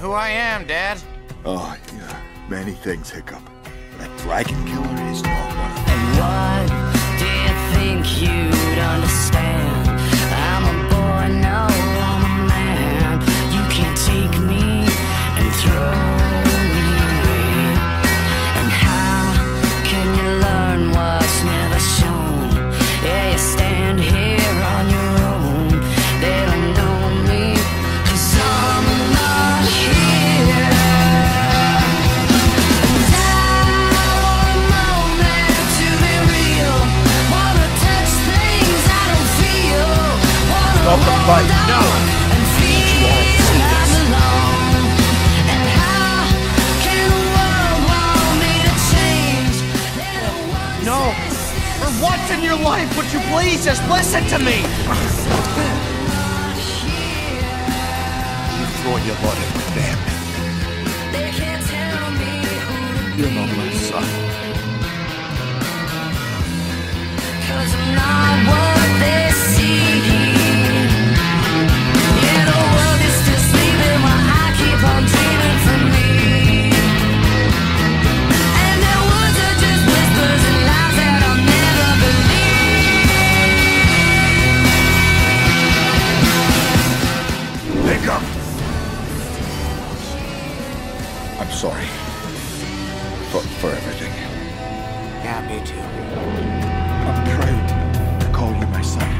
who I am, Dad? Oh, yeah. Many things, Hiccup. That dragon killer is no one. What do you think you'd understand? I'm a boy, no, I'm a man. You can't take me and throw me away. And how can you learn what's never shown? Yeah, you stand here on your own. They don't know me, 'cause I'm not here. Stop the fight. No! No! For once in your life, would you please just listen to me? You throw your body with them. You're not my son. 'Cause I'm not what they see. Yeah, the world is still sleeping while I keep on dreaming for me. And their words are just whispers and lies that I'll never believe. Hiccup! I'm sorry. For everything. Yeah, me too. I'm proud to call you my son.